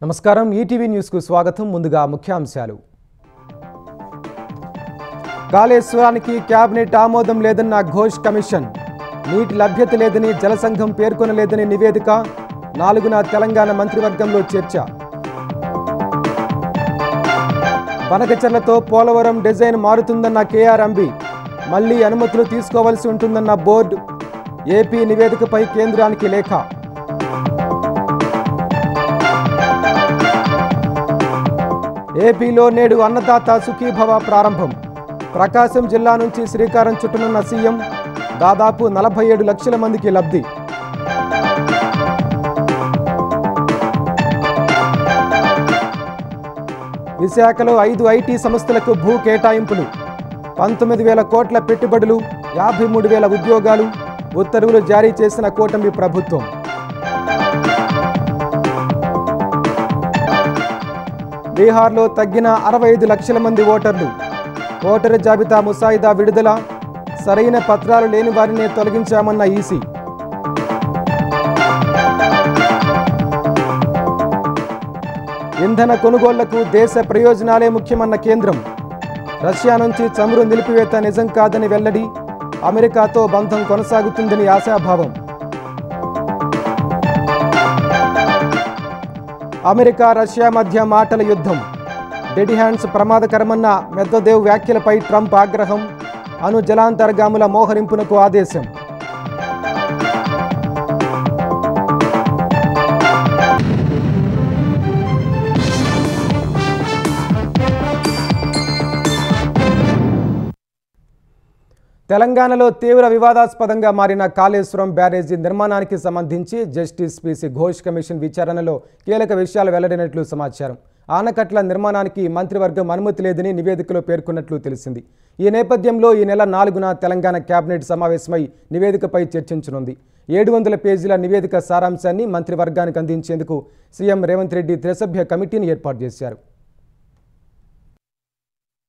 నమస్కారం ETV news కు స్వాగతం ముందుగా ముఖ్యాంశాలు కాళేశ్వరానికి కేబినెట్ ఆమోదం లేదన్న ఘోష్ కమిషన్ నీటి లభ్యత లేదని జలసంఘం పేర్కొనలేదని నివేదిక 4న తెలంగాణ మంత్రివర్గంలో చర్చ బనకచర్లతో పోలవరం డిజైన్ మారుతుందన్న కేఆర్ఎంబి మళ్లీ అనుమతులు తీసుకోవాల్సి ఉంటుందన్న బోర్డు ఏపీ నివేదికపై కేంద్రానికి లేఖ ఏపీలో నేడు అన్నదాత సుఖీభవ ప్రారంభం ప్రకాశం జిల్లా నుంచి శ్రీకారం చుట్టనున్న సీఎం దాదాపు 47 లక్షల మందికి లబ్ధి విశాఖలో 5 ఐటీ సంస్థలకు భూ కేటాయింపులు 19,000 కోట్ల పెట్టుబడులు 53,000 ఉద్యోగాలు ఉత్తర్వులు జారీ చేసిన కూటమి ప్రభుత్వం బీహార్లో తగ్గిన 65 లక్షల మంది ఓటర్లు ఓటరు జాబితా ముసాయిదా విడుదల సరైన పత్రాలు లేని వారినే తొలగించామన్న ఈసీ ఇంధన కొనుగోళ్లకు దేశ ప్రయోజనాలే ముఖ్యమన్న కేంద్రం రష్యా నుంచి చమురు నిలిపివేత నిజం కాదని వెల్లడి అమెరికాతో బంధం కొనసాగుతుందని ఆశాభావం అమెరికా రష్యా మధ్య మాటల యుద్ధం డెడ్ హ్యాండ్స్ ప్రమాదకరమన్న మెద్వదేవ్ వ్యాఖ్యలపై ట్రంప్ ఆగ్రహం అణు జలాంతర్గాముల మోహరింపునకు ఆదేశం తెలంగాణలో తీవ్ర వివాదాస్పదంగా మారిన కాళేశ్వరం బ్యారేజీ నిర్మాణానికి సంబంధించి జస్టిస్ పిసి ఘోష్ కమిషన్ విచారణలో కీలక విషయాలు వెల్లడినట్లు సమాచారం ఆనకట్ల నిర్మాణానికి మంత్రివర్గం అనుమతి లేదని నివేదికలో పేర్కొన్నట్లు తెలిసింది ఈ నేపథ్యంలో ఈ నెల 4న తెలంగాణ కేబినెట్ సమావేశమై నివేదికపై చర్చించనుంది 700 పేజీల నివేదిక సారాంశాన్ని మంత్రివర్గానికి అందించేందుకు సీఎం రేవంత్ రెడ్డి త్రిసభ్య కమిటీని ఏర్పాటు చేశారు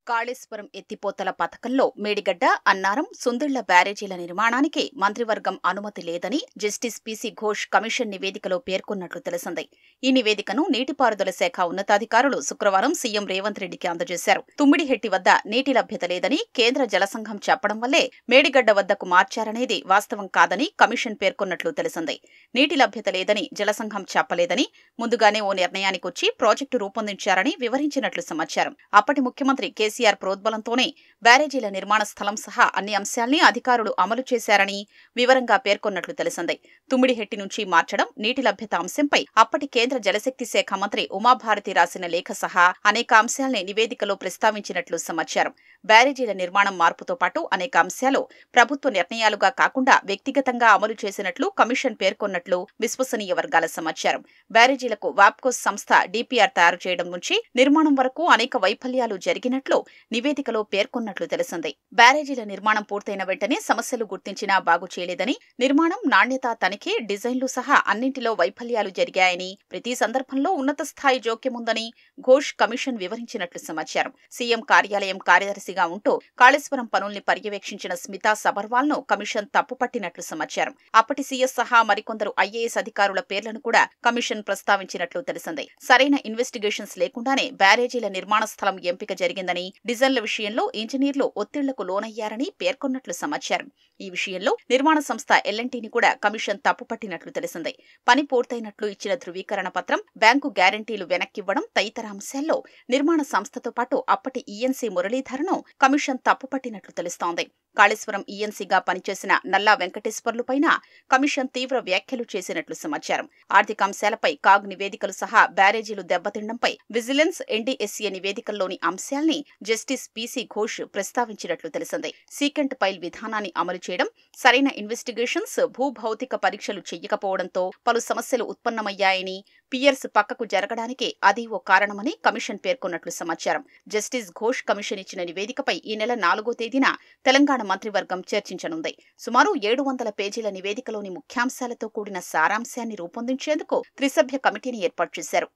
కాళేశ్వరం ఎత్తిపోతల పథకంలో మేడిగడ్డ అన్నారం సుందిళ్ల బ్యారేజీల నిర్మాణానికి మంత్రివర్గం అనుమతి లేదని జస్టిస్ పిసి ఘోష్ కమిషన్ నివేదికలో పేర్కొన్నట్లు తెలిసింది ఈ నివేదికను నీటిపారుదల శాఖ ఉన్నతాధికారులు శుక్రవారం సీఎం రేవంత్ రెడ్డికి అందజేశారు తుమ్మిడిహెట్టి వద్ద నీటి లభ్యత లేదని కేంద్ర జలసంఘం చెప్పడం వల్లే మేడిగడ్డ వద్దకు మార్చారనేది వాస్తవం కాదని కమిషన్ పేర్కొన్నట్లు తెలిసింది నీటి లభ్యత లేదని జలసంఘం చెప్పలేదని ముందుగానే ఓ నిర్ణయానికొచ్చి ప్రాజెక్టు రూపొందించారని వివరించినట్లు సమాచారం అప్పటి ముఖ్యమంత్రి కేసీఆర్ ప్రోద్బలంతోనే బ్యారేజీల నిర్మాణ స్థలం సహా అన్ని అంశాల్ని అధికారులు అమలు చేశారని వివరంగా పేర్కొన్నట్లు తెలిసింది తుమ్మిడిహెట్టి నుంచి మార్చడం నీటి లభ్యత అంశంపై అప్పటి కేంద్ర జలశక్తి శాఖ మంత్రి ఉమాభారతి రాసిన లేఖ సహా అనేక అంశాల్ని నివేదికలో ప్రస్తావించినట్లు సమాచారం బ్యారేజీల నిర్మాణం మార్పుతో పాటు అనేక అంశాలు ప్రభుత్వ నిర్ణయాలుగా కాకుండా వ్యక్తిగతంగా అమలు చేసినట్లు కమిషన్ పేర్కొన్నట్లు విశ్వసనీయ వర్గాల సమాచారం బ్యారేజీలకు వాప్కోస్ సంస్థ డిపిఆర్ తయారు చేయడం నుంచి నిర్మాణం వరకు అనేక వైఫల్యాలు జరిగినట్లు నివేదికలో పేర్కొన్నట్లు తెలిసింది బ్యారేజీల నిర్మాణం పూర్తయిన వెంటనే సమస్యలు గుర్తించినా బాగు చేయలేదని నిర్మాణం నాణ్యత తనిఖీ డిజైన్లు సహా అన్నింటిలో వైఫల్యాలు జరిగాయని ప్రతి సందర్భంలో ఉన్నత స్థాయి జోక్యముందని ఘోష్ కమిషన్ వివరించినట్లు సమాచారం సీఎం కార్యాలయం కార్యదర్శిగా ఉంటూ కాళేశ్వరం పనుల్ని పర్యవేక్షించిన స్మితా సబర్వాల్ ను కమిషన్ తప్పుపట్టినట్లు సమాచారం అప్పటి సీఎస్ సహా మరికొందరు ఐఏఎస్ అధికారుల పేర్లను కూడా కమిషన్ ప్రస్తావించినట్లు తెలిసింది సరైన ఇన్వెస్టిగేషన్స్ లేకుండానే బ్యారేజీల నిర్మాణ స్థలం ఎంపిక జరిగిందని డిజైన్ల విషయంలో ఇంజనీర్లు ఒత్తిళ్లకు లోనయ్యారని పేర్కొన్నట్లు సమాచారం ఈ విషయంలో నిర్మాణ సంస్థ ఎల్ఎన్టీని కూడా కమిషన్ తప్పుపట్టినట్లు తెలిసింది పని పూర్తయినట్లు ఇచ్చిన ధృవీకరణ పత్రం బ్యాంకు గ్యారంటీలు వెనక్కివ్వడం తదితర అంశాల్లో నిర్మాణ సంస్థతో పాటు అప్పటి ఈఎన్సీ మురళీధరను కమిషన్ తప్పుపట్టినట్లు తెలుస్తోంది కాళేశ్వరం ఈఎన్సీగా పనిచేసిన నల్లా వెంకటేశ్వర్లుపైన కమిషన్ తీవ్ర వ్యాఖ్యలు చేసినట్లు సమాచారం ఆర్థిక అంశాలపై కాగ్ నివేదికలు సహా బ్యారేజీలు దెబ్బతిండంపై విజిలెన్స్ ఎన్డీఎస్ఏ నివేదికల్లోని అంశాల్ని జస్టిస్ పిసి ఘోష్ ప్రస్తావించినట్లు తెలిసింది సీకెంట్ పైల్ విధానాన్ని అమలు చేయడం సరైన ఇన్వెస్టిగేషన్స్ భూభౌతిక పరీక్షలు చెయ్యకపోవడంతో పలు సమస్యలు ఉత్పన్నమయ్యాయని పియర్స్ పక్కకు జరగడానికి అది ఓ కారణమని కమిషన్ పేర్కొన్నట్లు సమాచారం జస్టిస్ ఘోష్ కమిషన్ ఇచ్చిన నివేదికపై ఈ నెల 4వ తేదీన తెలంగాణ మంత్రివర్గం చర్చించనుంది సుమారు 700 పేజీల నివేదికలోని ముఖ్యాంశాలతో కూడిన సారాంశాన్ని రూపొందించేందుకు త్రిసభ్య కమిటీని ఏర్పాటు చేశారు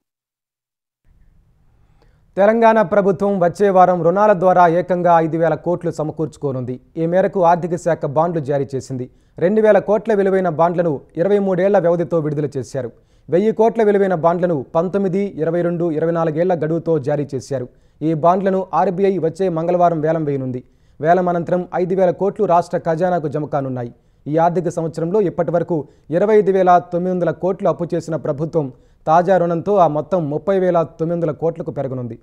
తెలంగాణ ప్రభుత్వం వచ్చే వారం రుణాల ద్వారా ఏకంగా 5,000 కోట్లు సమకూర్చుకోనుంది ఈ మేరకు ఆర్థిక శాఖ బాండ్లు జారీ చేసింది 2,000 కోట్ల విలువైన బాండ్లను 23 ఏళ్ల వ్యవధితో విడుదల చేశారు 1000 కోట్ల విలువైన బాండ్లను 19, 22, 24 ఏళ్ల గడువుతో జారీ చేశారు. ఈ బాండ్లను ఆర్బీఐ వచ్చే మంగళవారం వేలం వేయనుంది. వేలం అనంతరం 5000 కోట్లు రాష్ట్ర ఖజానాకు జమ కానున్నాయి. ఈ ఆర్థిక సంవత్సరంలో ఇప్పటివరకు 25,900 కోట్లు అప్పు చేసిన ప్రభుత్వం తాజా రుణంతో ఆ మొత్తం 30,900 కోట్లకు పెరగనుంది.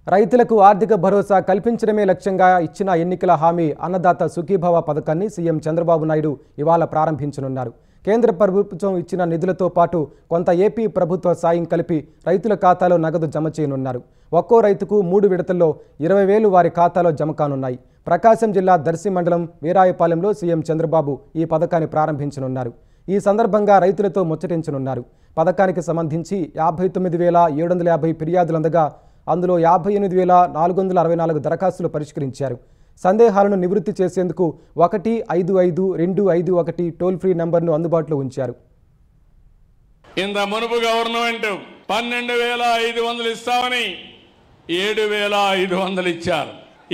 రైతులకు ఆర్థిక భరోసా కల్పించడమే లక్ష్యంగా ఇచ్చిన ఎన్నికల హామీ అన్నదాత సుఖీభవ పథకాన్ని సీఎం చంద్రబాబు నాయుడు ఇవాళ ప్రారంభించనున్నారు. కేంద్ర ప్రభుత్వం ఇచ్చిన నిధులతో పాటు కొంత ఏపీ ప్రభుత్వ సాయం కలిపి రైతుల ఖాతాలో నగదు జమ చేయనున్నారు. ఒక్కో రైతుకు 3 విడతల్లో 20,000 వారి ఖాతాలో జమ కానున్నాయి. ప్రకాశం జిల్లా దర్శి మండలం వీరాయపాలెంలో సీఎం చంద్రబాబు ఈ పథకాన్ని ప్రారంభించనున్నారు. ఈ సందర్భంగా రైతులతో ముచ్చటించనున్నారు. పథకానికి సంబంధించి 59,750 ఫిర్యాదులు అందగా అందులో 58,464 దరఖాస్తులు పరిష్కరించారు. సందేహాలను నివృత్తి చేసేందుకు 155-251 టోల్ ఫ్రీ నంబర్ను అందుబాటులో ఉంచారు. ఇంత మునుపు గవర్నమెంట్ 12,500 ఇస్తామని 7,500 ఇచ్చారు.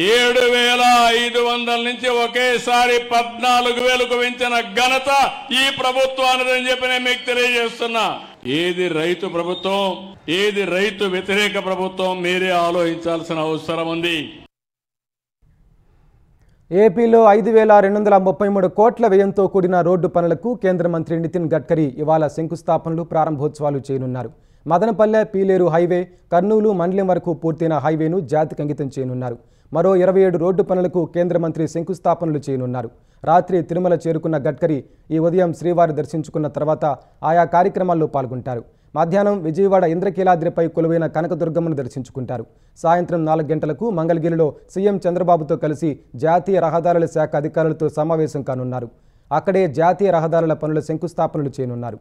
7,500 నుంచి ఒకేసారి 14,000కు పెంచిన ఘనత ఈ ప్రభుత్వానిదని చెప్పి నేను మీకు తెలియజేస్తున్నా. ఏది రైతు ప్రభుత్వం, ఏది రైతు వ్యతిరేక ప్రభుత్వం మీరే ఆలోచించాల్సిన అవసరం ఉంది. ఏపీలో 5,233 కోట్ల వ్యయంతో కూడిన రోడ్డు పనులకు కేంద్ర మంత్రి నితిన్ గడ్కరీ ఇవాళ శంకుస్థాపనలు, ప్రారంభోత్సవాలు చేయనున్నారు. మదనపల్లె పీలేరు హైవే, కర్నూలు మండలం వరకు పూర్తయిన హైవేను జాతికి అంకితం చేయనున్నారు. మరో 27 రోడ్డు పనులకు కేంద్ర మంత్రి శంకుస్థాపనలు చేయనున్నారు. రాత్రి తిరుమల చేరుకున్న గడ్కరీ ఈ ఉదయం శ్రీవారి దర్శించుకున్న తర్వాత ఆయా కార్యక్రమాల్లో పాల్గొంటారు. మధ్యాహ్నం విజయవాడ ఇంద్రకీలాద్రిపై కొలువైన కనకదుర్గమ్మను దర్శించుకుంటారు. సాయంత్రం 4 గంటలకు మంగళగిరిలో సీఎం చంద్రబాబుతో కలిసి జాతీయ రహదారుల శాఖ అధికారులతో సమావేశం కానున్నారు. అక్కడే జాతీయ రహదారుల పనుల శంకుస్థాపనలు చేయనున్నారు.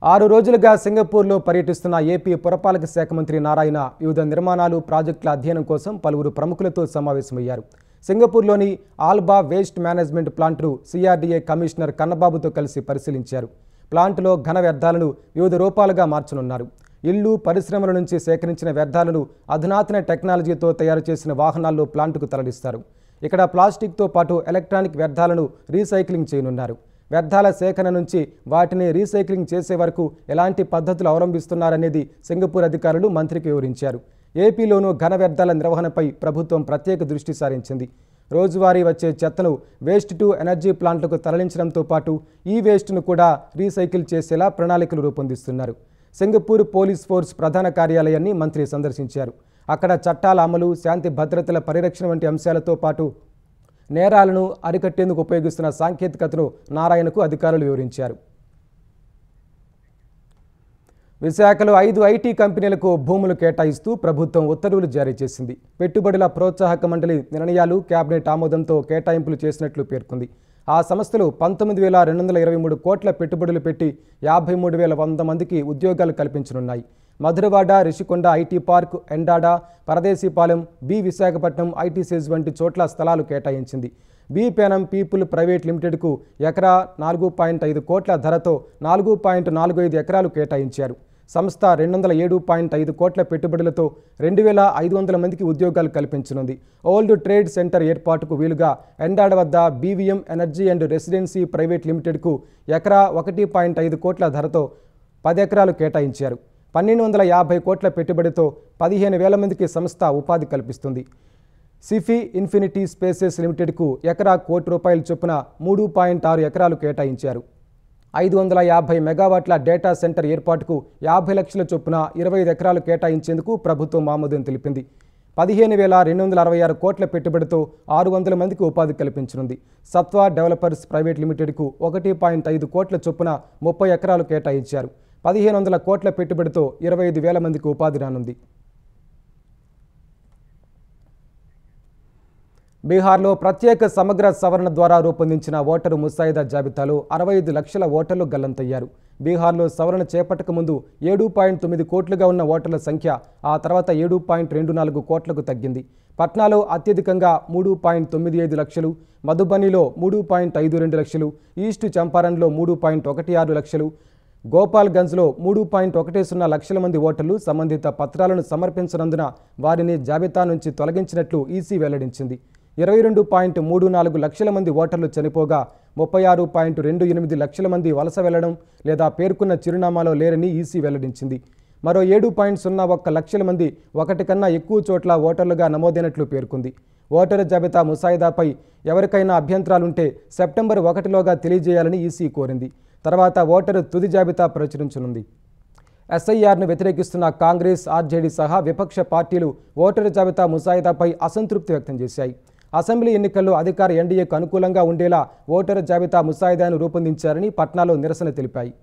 6 రోజులుగా సింగపూర్లో పర్యటిస్తున్న ఏపీ పురపాలక శాఖ మంత్రి నారాయణ వివిధ నిర్మాణాలు, ప్రాజెక్టుల అధ్యయనం కోసం పలువురు ప్రముఖులతో సమావేశమయ్యారు. సింగపూర్లోని ఆల్బా వేస్ట్ మేనేజ్మెంట్ ప్లాంట్ను సిఆర్డీఏ కమిషనర్ కన్నబాబుతో కలిసి పరిశీలించారు. ప్లాంటులో ఘన వ్యర్థాలను వివిధ రూపాలుగా మార్చనున్నారు. ఇళ్లు, పరిశ్రమల నుంచి సేకరించిన వ్యర్థాలను అధునాతన టెక్నాలజీతో తయారు చేసిన వాహనాల్లో ప్లాంటుకు తరలిస్తారు. ఇక్కడ ప్లాస్టిక్తో పాటు ఎలక్ట్రానిక్ వ్యర్థాలను రీసైక్లింగ్ చేయనున్నారు. వ్యర్థాల సేకరణ నుంచి వాటిని రీసైక్లింగ్ చేసే వరకు ఎలాంటి పద్ధతులు అవలంబిస్తున్నారనేది సింగపూర్ అధికారులు మంత్రికి వివరించారు. ఏపీలోనూ ఘన వ్యర్థాల నిర్వహణపై ప్రభుత్వం ప్రత్యేక దృష్టి సారించింది. రోజువారీ వచ్చే చెత్తను వేస్ట్ టు ఎనర్జీ ప్లాంట్లకు తరలించడంతో పాటు ఈ వేస్ట్ను కూడా రీసైకిల్ చేసేలా ప్రణాళికలు రూపొందిస్తున్నారు. సింగపూర్ పోలీస్ ఫోర్స్ ప్రధాన కార్యాలయాన్ని మంత్రి సందర్శించారు. అక్కడ చట్టాల అమలు, శాంతి భద్రతల పరిరక్షణ వంటి అంశాలతో పాటు నేరాలను అరికట్టేందుకు ఉపయోగిస్తున్న సాంకేతికతను నారాయణకు అధికారులు వివరించారు. విశాఖలో 5 ఐటీ కంపెనీలకు భూములు కేటాయిస్తూ ప్రభుత్వం ఉత్తర్వులు జారీ చేసింది. పెట్టుబడుల ప్రోత్సాహక మండలి నిర్ణయాలు కేబినెట్ ఆమోదంతో కేటాయింపులు చేసినట్లు పేర్కొంది. ఆ సంస్థలు 19,223 కోట్ల పెట్టుబడులు పెట్టి 53,100 మందికి ఉద్యోగాలు కల్పించనున్నాయి. మధురవాడ, రిషికొండ ఐటీ పార్క్, ఎండాడ, పరదేశీపాలెం, బి విశాఖపట్నం ఐటీ సేజ్ వంటి చోట్ల స్థలాలు కేటాయించింది. బి పెనం పీపుల్ ప్రైవేట్ లిమిటెడ్కు ఎకరా 4.5 కోట్ల ధరతో 4.45 ఎకరాలు కేటాయించారు. సంస్థ 207.5 కోట్ల పెట్టుబడులతో 2,500 మందికి ఉద్యోగాలు కల్పించనుంది. ఓల్డ్ ట్రేడ్ సెంటర్ ఏర్పాటుకు వీలుగా ఎండాడ వద్ద BVM energy and residency private లిమిటెడ్కు ఎకరా 1.5 కోట్ల ధరతో 10 ఎకరాలు కేటాయించారు. 1,250 కోట్ల పెట్టుబడితో 15,000 మందికి సంస్థ ఉపాధి కల్పిస్తుంది. సిఫీ ఇన్ఫినిటీ స్పేసెస్ లిమిటెడ్కు ఎకరా ₹1 కోటి చొప్పున 3.6 ఎకరాలు కేటాయించారు. 550 మెగావాట్ల డేటా సెంటర్ ఏర్పాటుకు 50 లక్షల చొప్పున 25 ఎకరాలు కేటాయించేందుకు ప్రభుత్వం ఆమోదం తెలిపింది. 15,266 కోట్ల పెట్టుబడితో 600 మందికి ఉపాధి కల్పించనుంది. సత్వా డెవలపర్స్ ప్రైవేట్ లిమిటెడ్కు 1.5 కోట్ల చొప్పున 30 ఎకరాలు కేటాయించారు. 1,500 కోట్ల పెట్టుబడితో 25,000 మందికి ఉపాధి రానుంది. బీహార్లో ప్రత్యేక సమగ్ర సవరణ ద్వారా రూపొందించిన ఓటరు ముసాయిదా జాబితాలో 65 లక్షల ఓటర్లు గల్లంతయ్యారు. బీహార్లో సవరణ చేపట్టక ముందు 7.9 కోట్లుగా ఉన్న ఓటర్ల సంఖ్య ఆ తర్వాత 7.24 కోట్లకు తగ్గింది. పట్నాలో అత్యధికంగా 3.95 లక్షలు, మధుబనిలో 3.52 లక్షలు, ఈస్ట్ చంపారణ్లో 3.16 లక్షలు, గోపాల్గంజ్లో 3.10 లక్షల మంది ఓటర్లు సంబంధిత పత్రాలను సమర్పించనందున వారిని జాబితా నుంచి తొలగించినట్లు ఈసీ వెల్లడించింది. 22.34 లక్షల మంది ఓటర్లు చనిపోగా 36.28 లక్షల మంది వలస వెళ్లడం లేదా పేర్కొన్న చిరునామాలో లేరని ఈసీ వెల్లడించింది. మరో 7.01 లక్షల మంది ఒకటి కన్నా ఎక్కువ చోట్ల ఓటర్లుగా నమోదైనట్లు పేర్కొంది. ఓటరు జాబితా ముసాయిదాపై ఎవరికైనా అభ్యంతరాలుంటే సెప్టెంబర్ 1లోగా తెలియజేయాలని ఈసీ కోరింది. తర్వాత ఓటరు తుది జాబితా ప్రచురించనుంది. ఎస్ఐఆర్ను వ్యతిరేకిస్తున్న కాంగ్రెస్, ఆర్జేడీ సహా విపక్ష పార్టీలు ఓటరు జాబితా ముసాయిదాపై అసంతృప్తి వ్యక్తం చేశాయి. అసెంబ్లీ ఎన్నికల్లో అధికార ఎన్డీఏకు అనుకూలంగా ఉండేలా ఓటరు జాబితా ముసాయిదాను రూపొందించారని పట్నాలో నిరసన తెలిపాయి.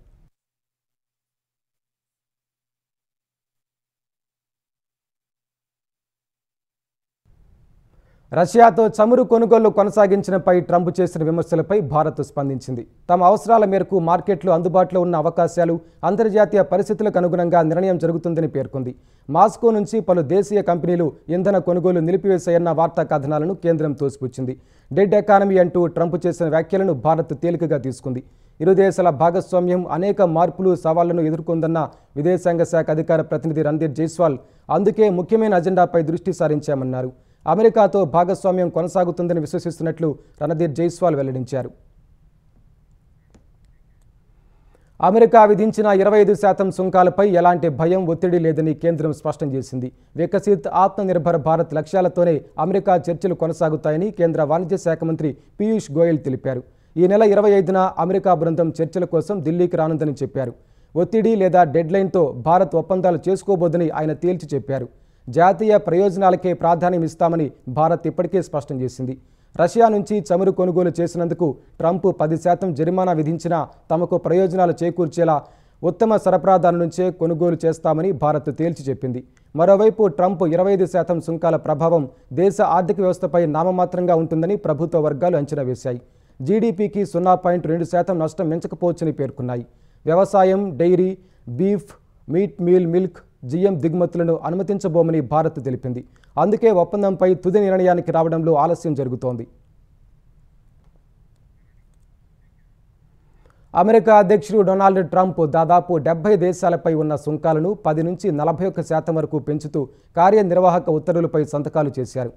రష్యాతో చమురు కొనుగోళ్లు కొనసాగించడంపై ట్రంప్ చేసిన విమర్శలపై భారత్ స్పందించింది. తమ అవసరాల మేరకు మార్కెట్లో అందుబాటులో ఉన్న అవకాశాలు, అంతర్జాతీయ పరిస్థితులకు అనుగుణంగా నిర్ణయం జరుగుతుందని పేర్కొంది. మాస్కో నుంచి పలు దేశీయ కంపెనీలు ఇంధన కొనుగోలు నిలిపివేశాయన్న వార్తా కథనాలను కేంద్రం తోసిపుచ్చింది. డెడ్ ఎకానమీ అంటూ ట్రంప్ చేసిన వ్యాఖ్యలను భారత్ తేలికగా తీసుకుంది. ఇరు దేశాల భాగస్వామ్యం అనేక మార్పులు, సవాళ్లను ఎదుర్కొందన్న విదేశాంగ శాఖ అధికార ప్రతినిధి రణధీర్ జైస్వాల్ అందుకే ముఖ్యమైన అజెండాపై దృష్టి సారించామన్నారు. అమెరికాతో భాగస్వామ్యం కొనసాగుతుందని విశ్వసిస్తున్నట్లు రణధీర్ జైస్వాల్ వెల్లడించారు. అమెరికా విధించిన 25% సుంకాలపై ఎలాంటి భయం, ఒత్తిడి లేదని కేంద్రం స్పష్టం చేసింది. వికసిత్, ఆత్మనిర్భర్ భారత్ లక్ష్యాలతోనే అమెరికా చర్చలు కొనసాగుతాయని కేంద్ర వాణిజ్య శాఖ మంత్రి పీయూష్ గోయల్ తెలిపారు. ఈ నెల 25న అమెరికా బృందం చర్చల కోసం ఢిల్లీకి రానుందని చెప్పారు. ఒత్తిడి లేదా డెడ్లైన్తో భారత్ ఒప్పందాలు చేసుకోబోదని ఆయన తేల్చి చెప్పారు. జాతీయ ప్రయోజనాలకే ప్రాధాన్యం ఇస్తామని భారత్ ఇప్పటికే స్పష్టం చేసింది. రష్యా నుంచి చమురు కొనుగోలు చేసినందుకు ట్రంప్ 10% జరిమానా విధించినా తమకు ప్రయోజనాలు చేకూర్చేలా ఉత్తమ సరఫరాదారు నుంచే కొనుగోలు చేస్తామని భారత్ తేల్చి చెప్పింది. మరోవైపు ట్రంప్ 25% సుంకాల ప్రభావం దేశ ఆర్థిక వ్యవస్థపై నామమాత్రంగా ఉంటుందని ప్రభుత్వ వర్గాలు అంచనా వేశాయి. జీడీపీకి 0.2% నష్టం మించకపోవచ్చని పేర్కొన్నాయి. వ్యవసాయం, dairy, beef, meat, milk, GM దిగుమతులను అనుమతించబోమని భారత్ తెలిపింది. అందుకే ఒప్పందంపై తుది నిర్ణయానికి రావడంలో ఆలస్యం జరుగుతోంది. అమెరికా అధ్యక్షుడు డొనాల్డ్ ట్రంప్ దాదాపు 70 దేశాలపై ఉన్న సుంకాలను 10 నుంచి 41% వరకు పెంచుతూ కార్యనిర్వాహక ఉత్తర్వులపై సంతకాలు చేశారు.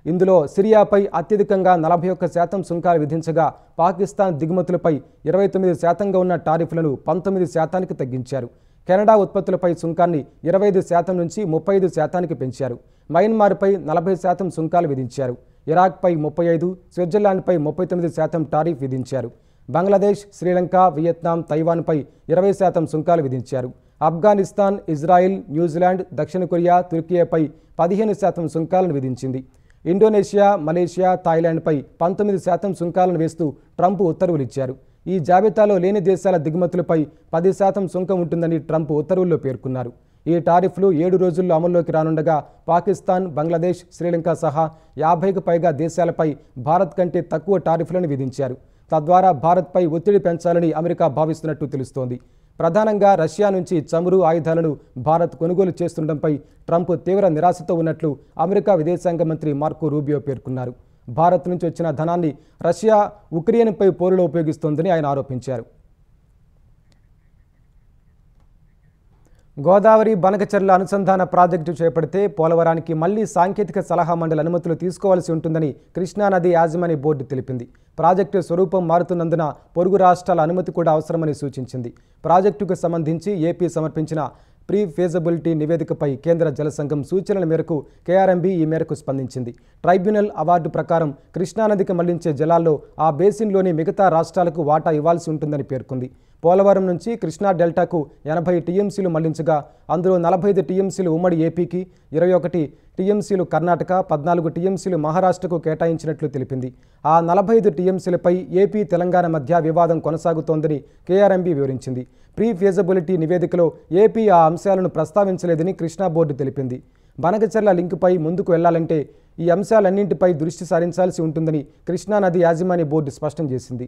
ఇందులో సిరియాపై అత్యధికంగా 41% సుంకాలు విధించగా పాకిస్తాన్ దిగుమతులపై 29%గా ఉన్న టారిఫ్లను 19%కి తగ్గించారు. కెనడా ఉత్పత్తులపై సుంకాన్ని 25% నుంచి 35%కి పెంచారు. మయన్మార్పై 40% సుంకాలు విధించారు. ఇరాక్పై 35%, స్విట్జర్లాండ్పై 39% టారిఫ్ విధించారు. బంగ్లాదేశ్, శ్రీలంక, వియత్నాం, తైవాన్పై 20% సుంకాలు విధించారు. ఆఫ్ఘనిస్తాన్, ఇజ్రాయిల్, న్యూజిలాండ్, దక్షిణ కొరియా, తుర్కియాపై 15% సుంకాలను విధించింది. ఇండోనేషియా, మలేషియా, థాయిలాండ్పై 19% సుంకాలను వేస్తూ ట్రంప్ ఉత్తర్వులు ఇచ్చారు. ఈ జాబితాలో లేని దేశాల దిగుమతులపై 10% సుంకం ఉంటుందని ట్రంప్ ఉత్తర్వుల్లో పేర్కొన్నారు. ఈ టారిఫ్లు 7 రోజుల్లో అమల్లోకి రానుండగా పాకిస్తాన్, బంగ్లాదేశ్, శ్రీలంక సహా 50కి పైగా దేశాలపై భారత్ కంటే తక్కువ టారిఫ్లను విధించారు. తద్వారా భారత్పై ఒత్తిడి పెంచాలని అమెరికా భావిస్తున్నట్టు తెలుస్తోంది. ప్రధానంగా రష్యా నుంచి చమురు, ఆయుధాలను భారత్ కొనుగోలు చేస్తుండటంపై ట్రంప్ తీవ్ర నిరాశతో ఉన్నట్లు అమెరికా విదేశాంగ మంత్రి మార్కో రూబియో పేర్కొన్నారు. భారత్ నుంచి వచ్చిన ధనాన్ని రష్యా ఉక్రెయిన్పై పోరులో ఉపయోగిస్తోందని ఆయన ఆరోపించారు. గోదావరి బనకచెర్ల అనుసంధాన ప్రాజెక్టు చేపడితే పోలవరానికి మళ్లీ సాంకేతిక సలహా మండలి అనుమతులు తీసుకోవాల్సి ఉంటుందని కృష్ణానది యాజమాన్య బోర్డు తెలిపింది. ప్రాజెక్టు స్వరూపం మారుతున్నందున పొరుగు రాష్ట్రాల అనుమతి కూడా అవసరమని సూచించింది. ప్రాజెక్టుకు సంబంధించి ఏపీ సమర్పించిన ప్రీ ఫీజబిలిటీ నివేదికపై కేంద్ర జల సంఘం సూచనల మేరకు కేఆర్ఎంబీ ఈ మేరకు స్పందించింది. ట్రైబ్యునల్ అవార్డు ప్రకారం కృష్ణానదికి మళ్లించే జలాల్లో ఆ బేసిన్లోని మిగతా రాష్ట్రాలకు వాటా ఇవ్వాల్సి ఉంటుందని పేర్కొంది. పోలవరం నుంచి కృష్ణా డెల్టాకు 80 టీఎంసీలు మళ్లించగా అందులో 45 టీఎంసీలు ఉమ్మడి ఏపీకి, 21 టీఎంసీలు కర్ణాటక, 14 టీఎంసీలు మహారాష్ట్రకు కేటాయించినట్లు తెలిపింది. ఆ 45 టీఎంసీలపై ఏపీ, తెలంగాణ మధ్య వివాదం కొనసాగుతోందని కేఆర్ఎంబీ వివరించింది. ప్రీ ఫీజబిలిటీ నివేదికలో ఏపీ ఆ అంశాలను ప్రస్తావించలేదని కృష్ణా బోర్డు తెలిపింది. బనకచెర్ల లింకుపై ముందుకు వెళ్లాలంటే ఈ అంశాలన్నింటిపై దృష్టి సారించాల్సి ఉంటుందని కృష్ణానది యాజమాన్య బోర్డు స్పష్టం చేసింది.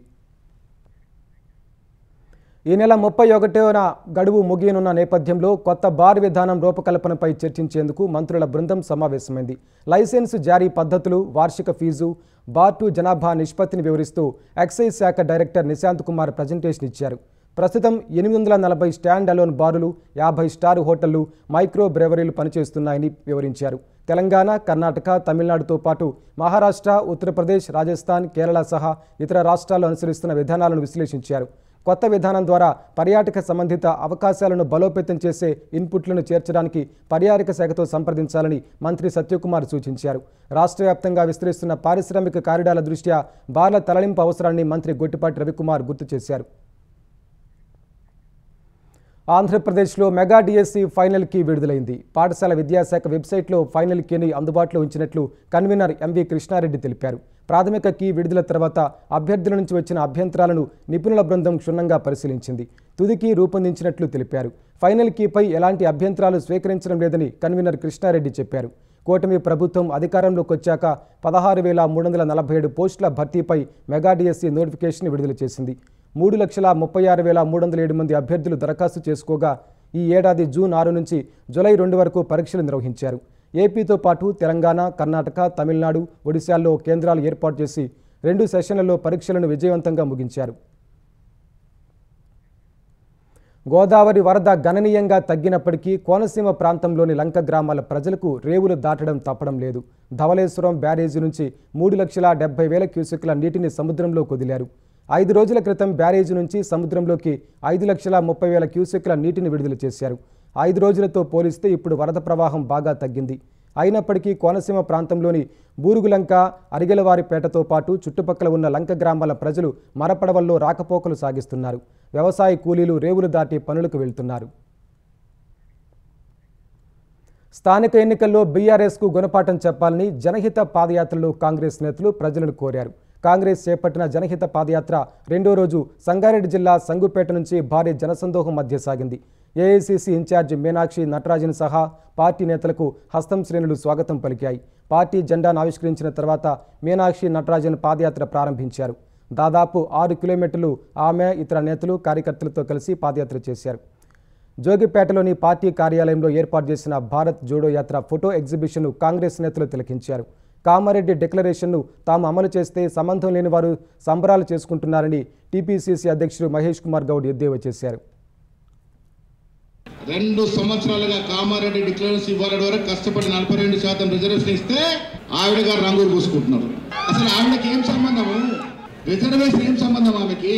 ఈ నెల 31న గడువు ముగియనున్న నేపథ్యంలో కొత్త బార్ విధానం రూపకల్పనపై చర్చించేందుకు మంత్రుల బృందం సమావేశమైంది. లైసెన్సు జారీ పద్ధతులు, వార్షిక ఫీజు, బార్ టు జనాభా నిష్పత్తిని వివరిస్తూ ఎక్సైజ్ శాఖ డైరెక్టర్ నిశాంత్ కుమార్ ప్రజెంటేషన్ ఇచ్చారు. ప్రస్తుతం 840 స్టాండ్ అలోన్ బారులు, 50 స్టార్ హోటళ్లు, మైక్రో బ్రెవరీలు పనిచేస్తున్నాయని వివరించారు. తెలంగాణ, కర్ణాటక, తమిళనాడుతో పాటు మహారాష్ట్ర, ఉత్తరప్రదేశ్, రాజస్థాన్, కేరళ సహా ఇతర రాష్ట్రాలు అనుసరిస్తున్న విధానాలను విశ్లేషించారు. కొత్త విధానం ద్వారా పర్యాటక సంబంధిత అవకాశాలను బలోపేతం చేసే ఇన్పుట్లను చేర్చడానికి పర్యాటక శాఖతో సంప్రదించాలని మంత్రి సత్యకుమార్ సూచించారు. రాష్ట్ర వ్యాప్తంగా విస్తరిస్తున్న పారిశ్రామిక కారిడార్ల దృష్ట్యా బార్ల తరలింపు అవసరాన్ని మంత్రి గొట్టిపాటి రవికుమార్ గుర్తు చేశారు. ఆంధ్రప్రదేశ్లో మెగా డిఎస్సి ఫైనల్ కీ విడుదలైంది. పాఠశాల విద్యాశాఖ వెబ్సైట్లో ఫైనల్ కీని అందుబాటులో ఉంచినట్లు కన్వీనర్ ఎంవి కృష్ణారెడ్డి తెలిపారు. ప్రాథమిక కీ విడుదల తర్వాత అభ్యర్థుల నుంచి వచ్చిన అభ్యంతరాలను నిపుణుల బృందం క్షుణ్ణంగా పరిశీలించింది. తుది కీ రూపొందించినట్లు తెలిపారు. ఫైనల్ కీపై ఎలాంటి అభ్యంతరాలు స్వీకరించడం లేదని కన్వీనర్ కృష్ణారెడ్డి చెప్పారు. కూటమి ప్రభుత్వం అధికారంలోకి వచ్చాక 16,347 పోస్టుల భర్తీపై మెగా డిఎస్సి నోటిఫికేషన్ విడుదల చేసింది. 3,36,307 మంది అభ్యర్థులు దరఖాస్తు చేసుకోగా ఈ ఏడాది జూన్ 6 నుంచి జూలై 2 వరకు పరీక్షలు నిర్వహించారు. ఏపీతో పాటు తెలంగాణ, కర్ణాటక, తమిళనాడు, ఒడిశాల్లో కేంద్రాలు ఏర్పాటు చేసి 2 సెషన్లలో పరీక్షలను విజయవంతంగా ముగించారు. గోదావరి వరద గణనీయంగా తగ్గినప్పటికీ కోనసీమ ప్రాంతంలోని లంక గ్రామాల ప్రజలకు రేవులు దాటడం తప్పడం లేదు. ధవళేశ్వరం బ్యారేజీ నుంచి 3,70,000 క్యూసెక్ల నీటిని సముద్రంలో వదిలారు. 5 రోజుల క్రితం బ్యారేజీ నుంచి సముద్రంలోకి 5,30,000 క్యూసెక్ల నీటిని విడుదల చేశారు. 5 రోజులతో పోలిస్తే ఇప్పుడు వరద ప్రవాహం బాగా తగ్గింది. అయినప్పటికీ కోనసీమ ప్రాంతంలోని బూరుగులంక, అరిగెలవారిపేటతో పాటు చుట్టుపక్కల ఉన్న లంక గ్రామాల ప్రజలు మరపడవల్లో రాకపోకలు సాగిస్తున్నారు. వ్యవసాయ కూలీలు రేవులు దాటి పనులకు వెళ్తున్నారు. స్థానిక ఎన్నికల్లో బీఆర్ఎస్కు గుణపాఠం చెప్పాలని జనహిత పాదయాత్రలో కాంగ్రెస్ నేతలు ప్రజలను కోరారు. కాంగ్రెస్ చేపట్టిన జనహిత పాదయాత్ర 2వ రోజు సంగారెడ్డి జిల్లా సంగుపేట నుంచి భారీ జనసందోహం మధ్య సాగింది. ఏఐసీసీ ఇన్ఛార్జి మీనాక్షి నటరాజన్ సహా పార్టీ నేతలకు హస్తం శ్రేణులు స్వాగతం పలికాయి. పార్టీ జెండాను ఆవిష్కరించిన తర్వాత మీనాక్షి నటరాజన్ పాదయాత్ర ప్రారంభించారు. దాదాపు 6 కిలోమీటర్లు ఆమె, ఇతర నేతలు, కార్యకర్తలతో కలిసి పాదయాత్ర చేశారు. జోగిపేటలోని పార్టీ కార్యాలయంలో ఏర్పాటు చేసిన భారత్ జోడో యాత్ర ఫోటో ఎగ్జిబిషన్ను కాంగ్రెస్ నేతలు తిలకించారు. కామారెడ్డి డిక్లరేషన్ను తాము అమలు చేస్తే సంబంధం లేని వారు సంబరాలు చేసుకుంటున్నారని టీపీసీసీ అధ్యక్షుడు మహేష్ కుమార్ గౌడ్ ఎద్దేవా చేశారు. 2 సంవత్సరాలుగా కామారెడ్డి డిక్లరేషన్ ఇవ్వాలటి వరకు కష్టపడి 42% రిజర్వేషన్ ఇస్తే ఆవిడ గారు రంగులు పూసుకుంటున్నారు. అసలు ఆవిడకి ఏం సంబంధము? రిజర్వేషన్ ఏం సంబంధం ఆమెకి?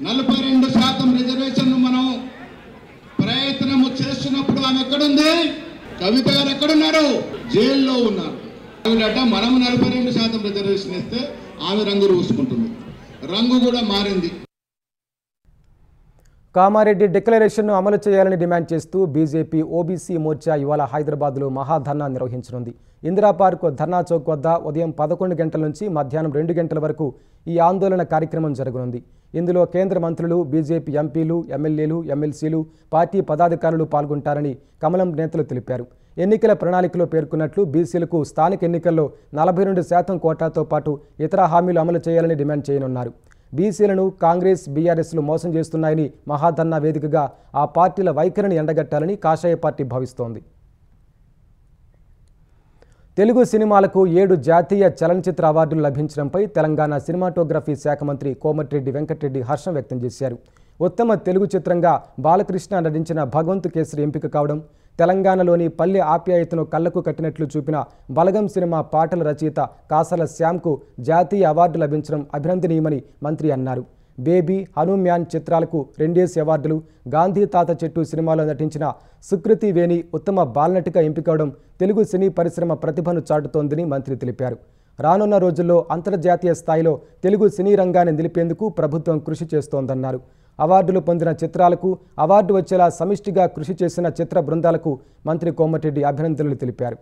42% రిజర్వేషన్ మనం ప్రయత్నము చేస్తున్నప్పుడు ఆమె ఎక్కడుంది? కవిత గారు ఎక్కడున్నారు? జైల్లో ఉన్నారు. ఆవిడట మనము 42% రిజర్వేషన్ ఇస్తే ఆమె రంగులు పూసుకుంటుంది. రంగు కూడా మారింది. కామారెడ్డి డిక్లరేషన్ను అమలు చేయాలని డిమాండ్ చేస్తూ బీజేపీ ఓబీసీ మోర్చా ఇవాళ హైదరాబాద్లో మహాధర్నా నిర్వహించనుంది. ఇందిరా పార్క్ ధర్నా చౌక్ వద్ద ఉదయం 11 గంటల నుంచి మధ్యాహ్నం 2 గంటల వరకు ఈ ఆందోళన కార్యక్రమం జరగనుంది. ఇందులో కేంద్ర మంత్రులు, బీజేపీ ఎంపీలు, ఎమ్మెల్యేలు, ఎమ్మెల్సీలు, పార్టీ పదాధికారులు పాల్గొంటారని కమలం నేతలు తెలిపారు. ఎన్నికల ప్రణాళికలో పేర్కొన్నట్లు బీసీలకు స్థానిక ఎన్నికల్లో 42% కోటాతో పాటు ఇతర హామీలు అమలు చేయాలని డిమాండ్ చేయనున్నారు. బీసీలను కాంగ్రెస్, బీఆర్ఎస్లు మోసం చేస్తున్నాయని మహాధర్నా వేదికగా ఆ పార్టీల వైఖరిని ఎండగట్టాలని కాషాయ పార్టీ భావిస్తోంది. తెలుగు సినిమాలకు 7 జాతీయ చలనచిత్ర అవార్డులు లభించడంపై తెలంగాణ సినిమాటోగ్రఫీ శాఖ మంత్రి కోమటిరెడ్డి వెంకటరెడ్డి హర్షం వ్యక్తం చేశారు. ఉత్తమ తెలుగు చిత్రంగా బాలకృష్ణ నటించిన భగవంత్ కేసరి ఎంపిక కావడం, తెలంగాణలోని పల్లె ఆప్యాయతను కళ్లకు కట్టినట్లు చూపిన బలగం సినిమా పాటల రచయిత కాసల శ్యామ్కు జాతీయ అవార్డు లభించడం అభినందనీయమని మంత్రి అన్నారు. బేబీ, హనుమ్యాన్ చిత్రాలకు 2 అవార్డులు, గాంధీ తాత చెట్టు సినిమాలో నటించిన సుకృతి వేణి ఉత్తమ బాలనటిగా ఎంపికవడం తెలుగు సినీ పరిశ్రమ ప్రతిభను చాటుతోందని మంత్రి తెలిపారు. రానున్న రోజుల్లో అంతర్జాతీయ స్థాయిలో తెలుగు సినీ రంగాన్ని నిలిపేందుకు ప్రభుత్వం కృషి చేస్తోందన్నారు. అవార్డులు పొందిన చిత్రాలకు, అవార్డు వచ్చేలా సమిష్టిగా కృషి చేసిన చిత్ర బృందాలకు మంత్రి కోమటిరెడ్డి అభినందనలు తెలిపారు.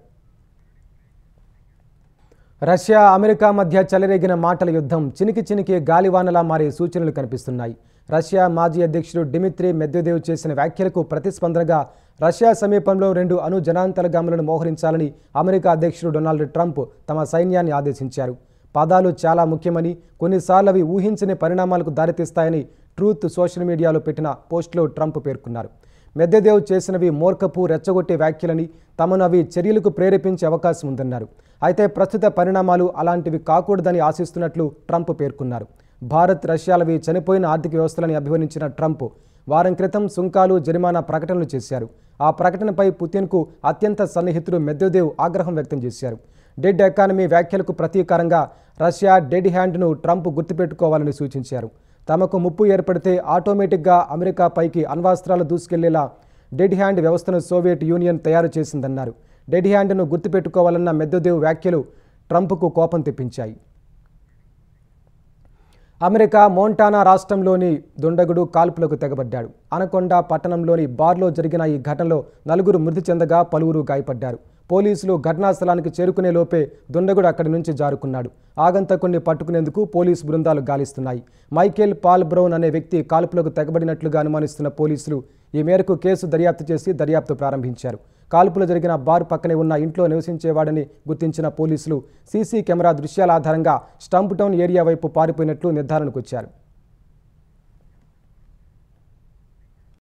రష్యా, అమెరికా మధ్య చెలరేగిన మాటల యుద్ధం చినికి చినికి గాలివానలా మారే సూచనలు కనిపిస్తున్నాయి. రష్యా మాజీ అధ్యక్షుడు డిమిత్రీ మెద్వెదేవ్ చేసిన వ్యాఖ్యలకు ప్రతిస్పందనగా రష్యా సమీపంలో 2 అణు జనాంతర్గాములను మోహరించాలని అమెరికా అధ్యక్షుడు డొనాల్డ్ ట్రంప్ తమ సైన్యాన్ని ఆదేశించారు. పదాలు చాలా ముఖ్యమని, కొన్నిసార్లు అవి ఊహించని పరిణామాలకు దారితీస్తాయని ట్రూత్ సోషల్ మీడియాలో పెట్టిన పోస్టులో ట్రంప్ పేర్కొన్నారు. మెద్వెదేవ్ చేసినవి మూర్ఖపు, రెచ్చగొట్టే వ్యాఖ్యలని, తమను అవి చర్యలకు ప్రేరేపించే అవకాశం ఉందన్నారు. అయితే ప్రస్తుత పరిణామాలు అలాంటివి కాకూడదని ఆశిస్తున్నట్లు ట్రంప్ పేర్కొన్నారు. భారత్ రష్యాలవి చనిపోయిన ఆర్థిక వ్యవస్థలని అభివర్ణించిన ట్రంప్ వారం క్రితం సుంకాలు జరిమానా ప్రకటనలు చేశారు. ఆ ప్రకటనపై పుతిన్కు అత్యంత సన్నిహితుడు మెద్వెదేవ్ ఆగ్రహం వ్యక్తం చేశారు. డెడ్ ఎకానమీ వ్యాఖ్యలకు ప్రతీకారంగా రష్యా డెడ్ హ్యాండ్ను ట్రంప్ గుర్తుపెట్టుకోవాలని సూచించారు. తమకు ముప్పు ఏర్పడితే ఆటోమేటిక్గా అమెరికాపైకి అణ్వాస్త్రాలు దూసుకెళ్లేలా డెడ్ హ్యాండ్ వ్యవస్థను సోవియట్ యూనియన్ తయారు చేసిందన్నారు. డెడ్ హ్యాండ్ను గుర్తుపెట్టుకోవాలన్న మెద్వెదేవ్ వ్యాఖ్యలు ట్రంప్కు కోపం తెప్పించాయి. అమెరికా మోంటానా రాష్ట్రంలోని దుండగుడు కాల్పులకు తెగబడ్డాడు. అనకొండ పట్టణంలోని బార్లో జరిగిన ఈ ఘటనలో 4 మృతి చెందగా పలువురు గాయపడ్డారు. పోలీసులు ఘటనా స్థలానికి చేరుకునే లోపే దుండగుడు అక్కడి నుంచి జారుకున్నాడు. ఆగంతకుణ్ణి పట్టుకునేందుకు పోలీసు బృందాలు గాలిస్తున్నాయి. మైకేల్ పాల్ బ్రౌన్ అనే వ్యక్తి కాల్పులకు తెగబడినట్లుగా అనుమానిస్తున్న పోలీసులు ఈ మేరకు కేసు దర్యాప్తు చేసి దర్యాప్తు ప్రారంభించారు. కాల్పులు జరిగిన బార్ పక్కనే ఉన్న ఇంట్లో నివసించేవాడని గుర్తించిన పోలీసులు సీసీ కెమెరా దృశ్యాల ఆధారంగా స్టంప్ టౌన్ ఏరియా వైపు పారిపోయినట్లు నిర్ధారణకు వచ్చారు.